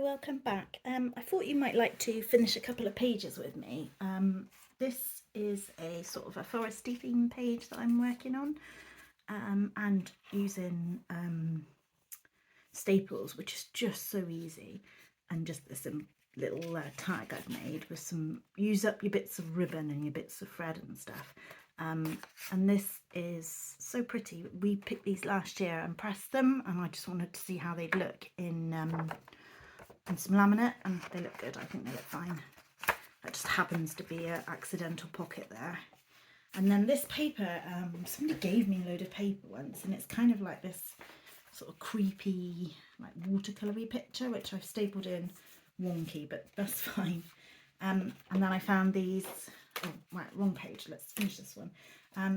welcome back. I thought you might like to finish a couple of pages with me. This is a sort of a foresty theme page that I'm working on, and using staples, which is just so easy, and just some little tag I've made with some, use up your bits of ribbon and your bits of thread and stuff. And this is so pretty. We picked these last year and pressed them, and I just wanted to see how they'd look in some laminate, and they look good. I think they look fine. That just happens to be an accidental pocket there. And then this paper, somebody gave me a load of paper once, and it's kind of like this sort of creepy, like watercolory picture, which I've stapled in wonky, but that's fine. And then I found these, oh, right, wrong page, let's finish this one.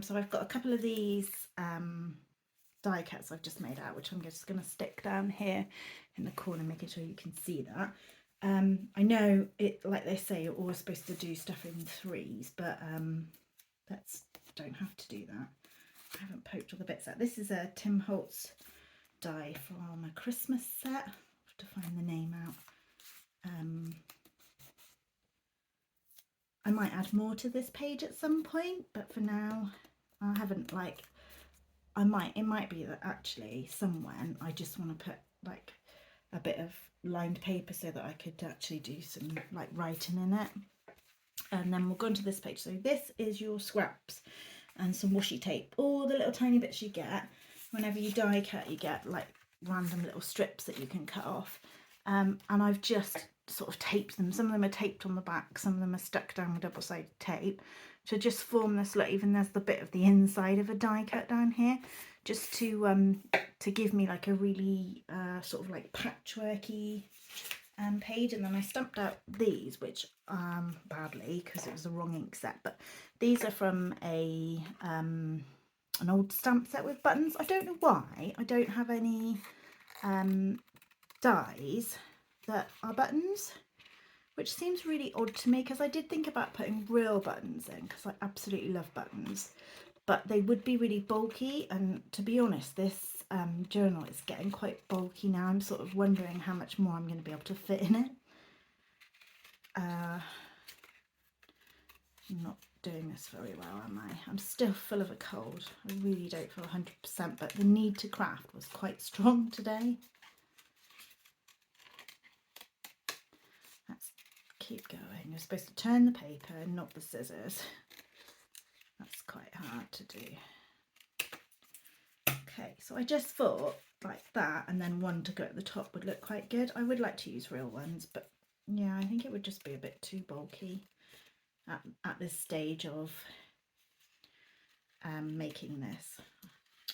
So I've got a couple of these die cuts I've just made out, which I'm just going to stick down here in the corner, making sure you can see that. I know it, like they say, you're always supposed to do stuff in threes, but don't have to do that. I haven't poked all the bits out. This is a Tim Holtz die from a Christmas set. I'll have to find the name out. I might add more to this page at some point, but for now I haven't, like, it might be that actually somewhere I just want to put like a bit of lined paper so that I could actually do some like writing in it. And then we'll go on to this page. So this is your scraps and some washi tape, all the little tiny bits you get. Whenever you die cut, you get like random little strips that you can cut off, and I've just sort of taped them. Some of them are taped on the back, some of them are stuck down with double-sided tape to just form this look. Even there's the bit of the inside of a die cut down here, just to give me like a really sort of like patchworky page. And then I stamped out these, which badly because it was the wrong ink set, but these are from a an old stamp set with buttons. I don't know why I don't have any dies that are buttons, which seems really odd to me, because I did think about putting real buttons in because I absolutely love buttons, but they would be really bulky, and to be honest, this journal is getting quite bulky now. I'm sort of wondering how much more I'm going to be able to fit in it. I'm not doing this very well, am I? I'm still full of a cold. I really don't feel 100%, but the need to craft was quite strong today. Let's keep going. You're supposed to turn the paper and not the scissors. That's quite hard to do. Okay, so I just thought like that, and then one to go at the top would look quite good. I would like to use real ones, but yeah, I think it would just be a bit too bulky at this stage of making this.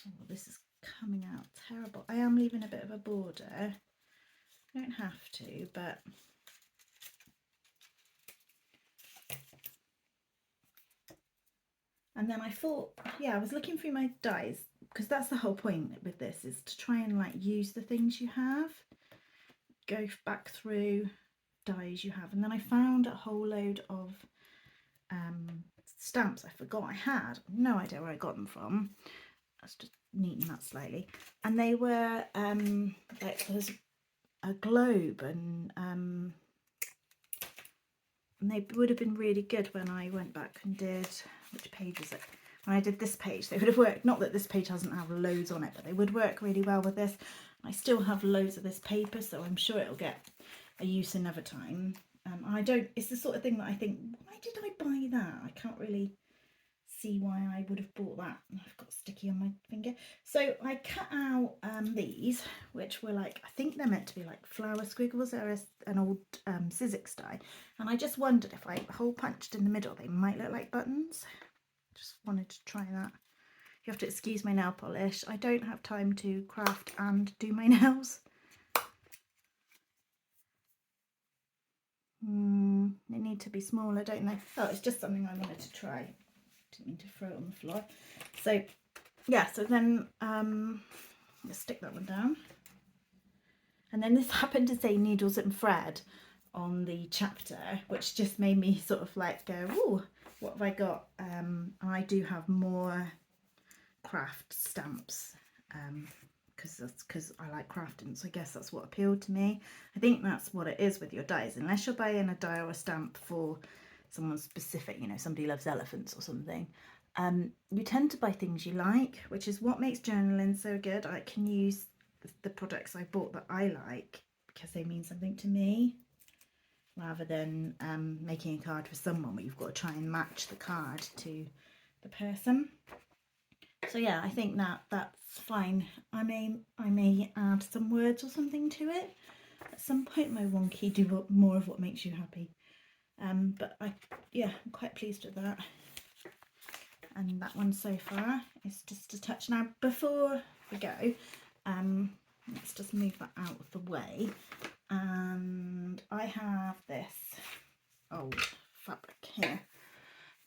Oh, this is coming out terrible. I am leaving a bit of a border. I don't have to, but and then I thought, yeah, I was looking through my dies, because that's the whole point with this, is to try and like use the things you have, go back through dies you have. And then I found a whole load of stamps I forgot I had. No idea where I got them from. Let's just neaten that slightly. And they were like, there's a globe, and they would have been really good when I went back and did, which page is it? When I did this page, they would have worked. Not that this page doesn't have loads on it, but they would work really well with this. I still have loads of this paper, so I'm sure it'll get a use another time. It's the sort of thing that I think, why did I buy that? I can't really see why I would have bought that. I've got sticky on my finger. So I cut out these, which were like, I think they're meant to be like flower squiggles. They're an old Sizzix die, and I just wondered if I hole punched in the middle, they might look like buttons. Just wanted to try that. You have to excuse my nail polish. I don't have time to craft and do my nails. They need to be smaller, don't they? Oh, it's just something I wanted to try. Didn't mean to throw it on the floor. So yeah, so then let's stick that one down. And then this happened to say needles and thread on the chapter, which just made me sort of like go, oh, what have I got? I do have more craft stamps, because I like crafting, so I guess that's what appealed to me. I think that's what it is with your dies, unless you're buying a die or a stamp for someone specific, you know, somebody loves elephants or something. You tend to buy things you like, which is what makes journaling so good. I can use the products I bought that I like because they mean something to me, rather than making a card for someone where you've got to try and match the card to the person. So yeah, I think that's fine. I may add some words or something to it at some point. My wonky, do more of what makes you happy. But I'm quite pleased with that. And that one so far is just a touch. Now before we go, let's just move that out of the way. And I have this old fabric here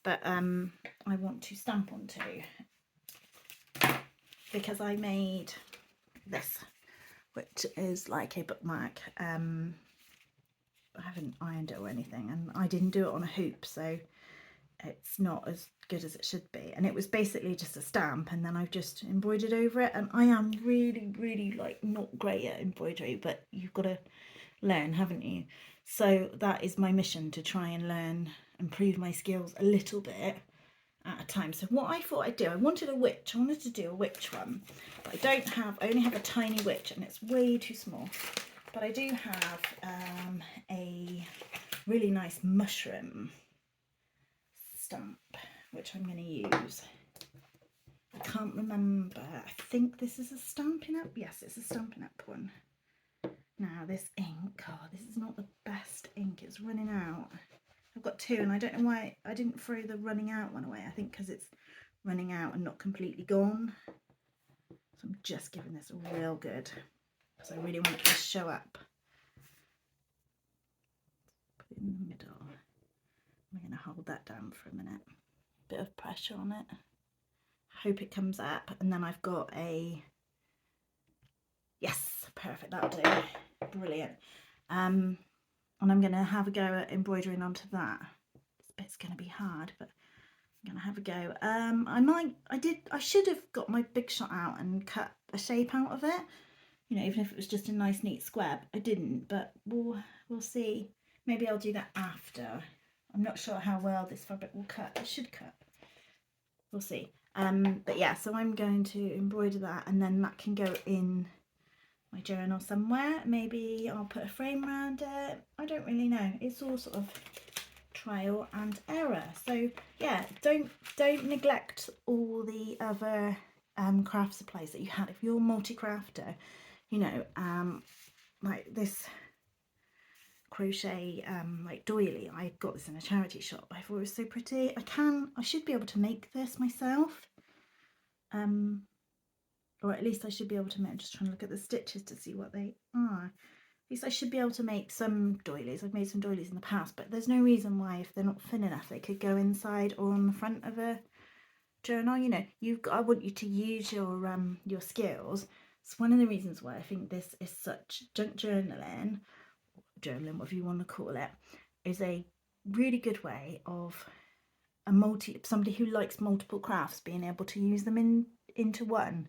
that I want to stamp onto, because I made this, which is like a bookmark. I haven't ironed it or anything, and I didn't do it on a hoop, so it's not as good as it should be. And it was basically just a stamp, and then I've just embroidered over it. And I am really like not great at embroidery, but you've got to learn, haven't you? So that is my mission, to try and learn, improve my skills a little bit at a time. So what I thought I'd do, I wanted to do a witch one, but I only have a tiny witch, and it's way too small. But I do have a really nice mushroom stamp, which I'm going to use. I can't remember, I think this is a Stampin' Up. Yes, it's a Stampin' Up one. Now this ink, this is not the best ink, it's running out. I've got two, and I don't know why I didn't throw the running out one away. I think because it's running out and not completely gone. So I'm just giving this a real good, because I really want it to show up. Put it in the middle. I'm going to hold that down for a minute. Bit of pressure on it. Hope it comes up. And then I've got a, yes, perfect, that'll do. Brilliant. And I'm going to have a go at embroidering onto that. This bit's going to be hard, but I'm going to have a go. I should have got my Big Shot out and cut a shape out of it, you know, even if it was just a nice neat square. I didn't, but we'll see. Maybe I'll do that after. I'm not sure how well this fabric will cut. It should cut. We'll see. But yeah, so I'm going to embroider that, and then that can go in my journal somewhere. Maybe I'll put a frame around it. I don't really know. It's all sort of trial and error. So yeah, don't neglect all the other craft supplies that you had. If you're a multi-crafter, you know, like this crochet like doily, I got this in a charity shop. I thought it was so pretty. I should be able to make this myself, or at least I should be able to make, I'm just trying to look at the stitches to see what they are. At least I should be able to make some doilies. I've made some doilies in the past, but there's no reason why, if they're not thin enough, they could go inside or on the front of a journal. You know, I want you to use your skills. It's one of the reasons why I think this is such journaling, whatever you want to call it, is a really good way of somebody who likes multiple crafts being able to use them into one.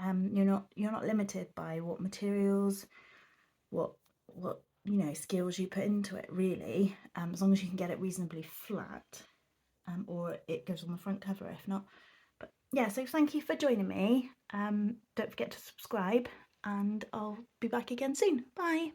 You're not limited by what materials, what you know, skills you put into it, really, as long as you can get it reasonably flat, or it goes on the front cover if not. But yeah, so thank you for joining me. Don't forget to subscribe, and I'll be back again soon. Bye.